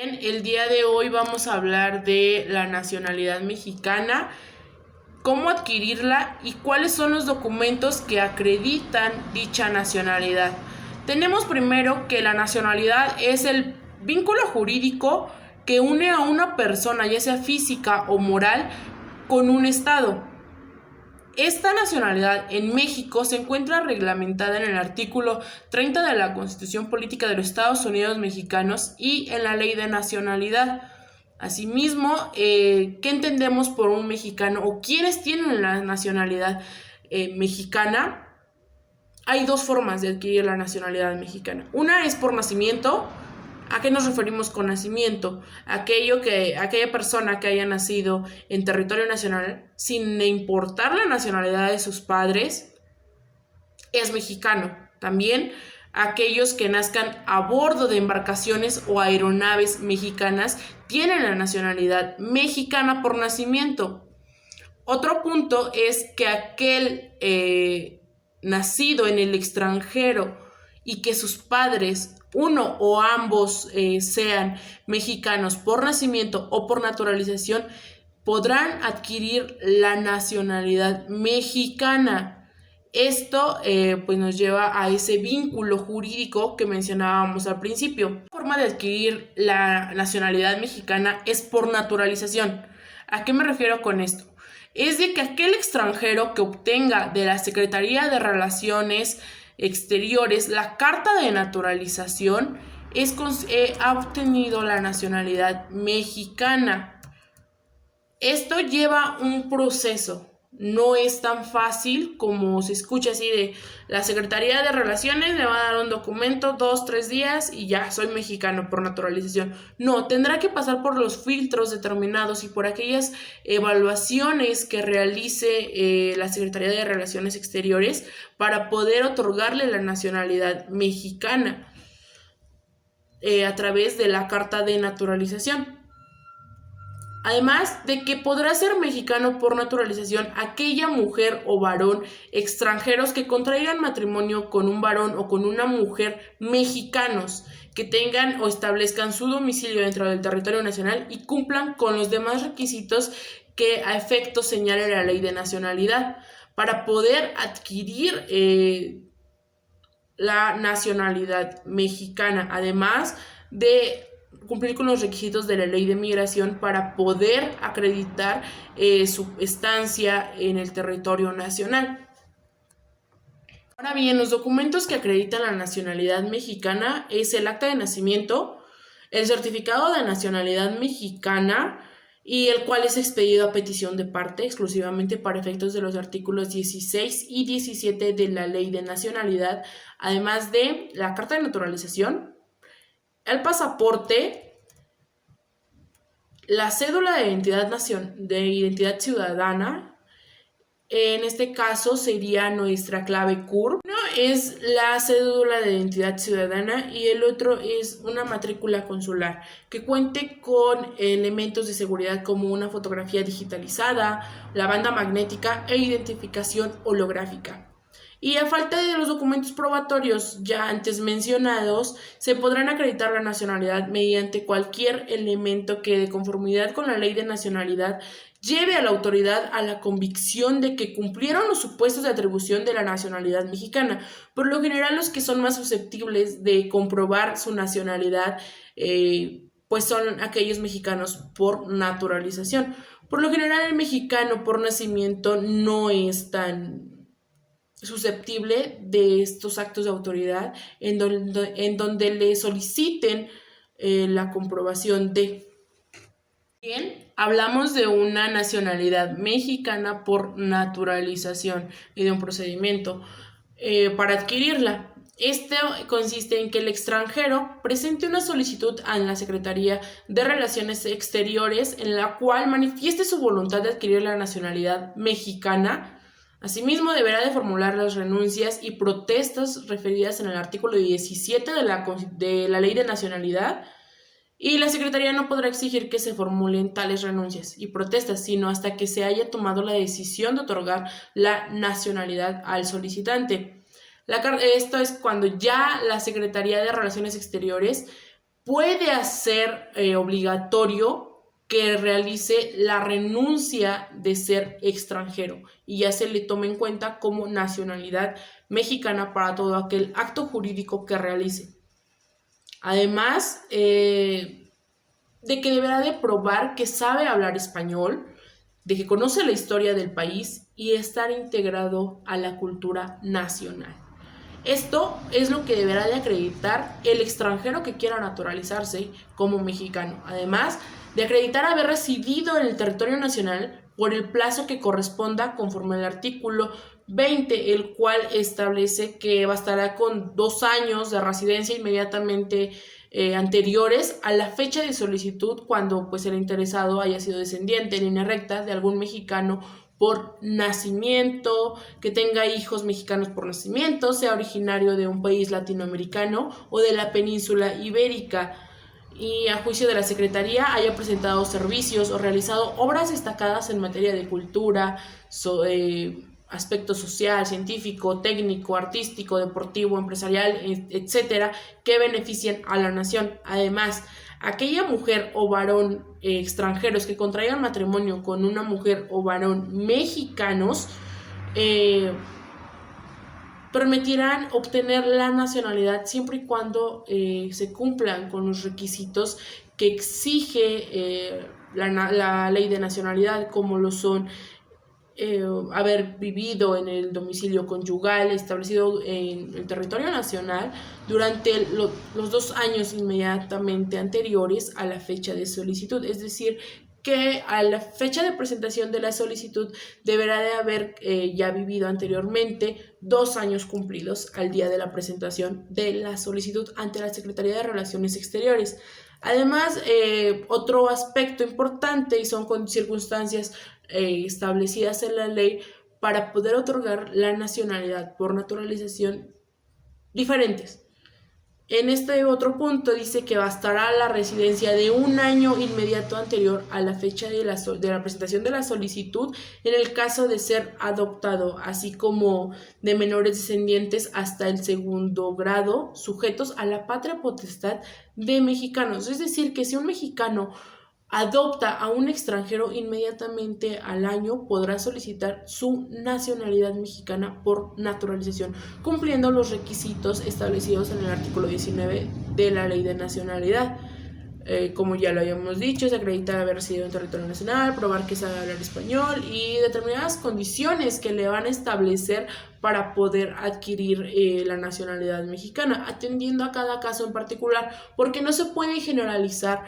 Bien, el día de hoy vamos a hablar de la nacionalidad mexicana, cómo adquirirla y cuáles son los documentos que acreditan dicha nacionalidad. Tenemos primero que la nacionalidad es el vínculo jurídico que une a una persona, ya sea física o moral, con un estado. Esta nacionalidad en México se encuentra reglamentada en el artículo 30 de la Constitución Política de los Estados Unidos Mexicanos y en la Ley de Nacionalidad. Asimismo, ¿qué entendemos por un mexicano o quiénes tienen la nacionalidad mexicana? Hay dos formas de adquirir la nacionalidad mexicana. Una es por nacimiento. ¿A qué nos referimos con nacimiento? Aquella persona que haya nacido en territorio nacional, sin importar la nacionalidad de sus padres, es mexicano. También aquellos que nazcan a bordo de embarcaciones o aeronaves mexicanas tienen la nacionalidad mexicana por nacimiento. Otro punto es que aquel nacido en el extranjero y que sus padres, uno o ambos, sean mexicanos por nacimiento o por naturalización, podrán adquirir la nacionalidad mexicana. Esto pues nos lleva a ese vínculo jurídico que mencionábamos al principio. La forma de adquirir la nacionalidad mexicana es por naturalización. ¿A qué me refiero con esto? Es de que aquel extranjero que obtenga de la Secretaría de Relaciones Exteriores la carta de naturalización ha obtenido la nacionalidad mexicana. Esto lleva un proceso. No es tan fácil como se escucha así de la Secretaría de Relaciones me va a dar un documento 2-3 días y ya soy mexicano por naturalización. No, tendrá que pasar por los filtros determinados y por aquellas evaluaciones que realice la Secretaría de Relaciones Exteriores para poder otorgarle la nacionalidad mexicana a través de la carta de naturalización. Además de que podrá ser mexicano por naturalización aquella mujer o varón extranjeros que contraigan matrimonio con un varón o con una mujer mexicanos, que tengan o establezcan su domicilio dentro del territorio nacional y cumplan con los demás requisitos que a efecto señale la Ley de Nacionalidad para poder adquirir la nacionalidad mexicana, además de cumplir con los requisitos de la Ley de Migración para poder acreditar su estancia en el territorio nacional. Ahora bien, los documentos que acreditan la nacionalidad mexicana es el acta de nacimiento, el certificado de nacionalidad mexicana, y el cual es expedido a petición de parte exclusivamente para efectos de los artículos 16 y 17 de la Ley de Nacionalidad, además de la carta de naturalización, el pasaporte, la cédula de identidad ciudadana. En este caso sería nuestra clave CURP. Uno es la cédula de identidad ciudadana y el otro es una matrícula consular que cuente con elementos de seguridad como una fotografía digitalizada, la banda magnética e identificación holográfica. Y a falta de los documentos probatorios ya antes mencionados, se podrán acreditar la nacionalidad mediante cualquier elemento que, de conformidad con la Ley de Nacionalidad, lleve a la autoridad a la convicción de que cumplieron los supuestos de atribución de la nacionalidad mexicana. Por lo general, los que son más susceptibles de comprobar su nacionalidad pues son aquellos mexicanos por naturalización. Por lo general, el mexicano por nacimiento no es tan susceptible de estos actos de autoridad en donde le soliciten la comprobación de. Bien, hablamos de una nacionalidad mexicana por naturalización y de un procedimiento para adquirirla. Este consiste en que el extranjero presente una solicitud a la Secretaría de Relaciones Exteriores en la cual manifieste su voluntad de adquirir la nacionalidad mexicana. Asimismo, deberá de formular las renuncias y protestas referidas en el artículo 17 de la Ley de Nacionalidad, y la Secretaría no podrá exigir que se formulen tales renuncias y protestas, sino hasta que se haya tomado la decisión de otorgar la nacionalidad al solicitante. Esto es cuando ya la Secretaría de Relaciones Exteriores puede hacer obligatorio que realice la renuncia de ser extranjero y ya se le tome en cuenta como nacionalidad mexicana para todo aquel acto jurídico que realice. Además, de que deberá de probar que sabe hablar español, de que conoce la historia del país y estar integrado a la cultura nacional. Esto es lo que deberá de acreditar el extranjero que quiera naturalizarse como mexicano, además de acreditar haber residido en el territorio nacional por el plazo que corresponda conforme al artículo 20, el cual establece que bastará con 2 años de residencia inmediatamente anteriores a la fecha de solicitud cuando pues el interesado haya sido descendiente en línea recta de algún mexicano por nacimiento, que tenga hijos mexicanos por nacimiento, sea originario de un país latinoamericano o de la península ibérica y a juicio de la Secretaría haya presentado servicios o realizado obras destacadas en materia de cultura, aspecto social, científico, técnico, artístico, deportivo, empresarial, etcétera, que beneficien a la nación. Además, aquella mujer o varón extranjeros que contraigan matrimonio con una mujer o varón mexicanos permitirán obtener la nacionalidad siempre y cuando se cumplan con los requisitos que exige la ley de nacionalidad, como lo son haber vivido en el domicilio conyugal establecido en el territorio nacional durante los 2 años inmediatamente anteriores a la fecha de solicitud, es decir, que a la fecha de presentación de la solicitud deberá de haber ya vivido anteriormente 2 años cumplidos al día de la presentación de la solicitud ante la Secretaría de Relaciones Exteriores. Además, otro aspecto importante y son circunstancias establecidas en la ley para poder otorgar la nacionalidad por naturalización diferentes. En este otro punto dice que bastará la residencia de 1 año inmediato anterior a la fecha de la presentación de la solicitud en el caso de ser adoptado, así como de menores descendientes hasta el 2º grado sujetos a la patria potestad de mexicanos. Es decir, que si un mexicano adopta a un extranjero, inmediatamente al año podrá solicitar su nacionalidad mexicana por naturalización, cumpliendo los requisitos establecidos en el artículo 19 de la Ley de Nacionalidad. Como ya lo habíamos dicho, es acreditar haber residido en territorio nacional, probar que sabe hablar español y determinadas condiciones que le van a establecer para poder adquirir la nacionalidad mexicana, atendiendo a cada caso en particular, porque no se puede generalizar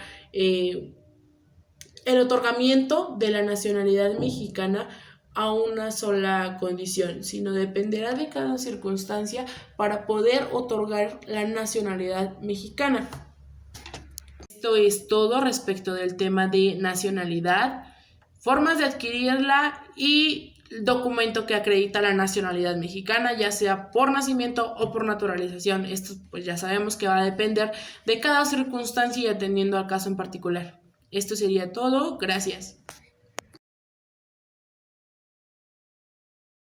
el otorgamiento de la nacionalidad mexicana a una sola condición, sino dependerá de cada circunstancia para poder otorgar la nacionalidad mexicana. Esto es todo respecto del tema de nacionalidad, formas de adquirirla y el documento que acredita la nacionalidad mexicana, ya sea por nacimiento o por naturalización. Esto pues ya sabemos que va a depender de cada circunstancia y atendiendo al caso en particular. Esto sería todo. Gracias.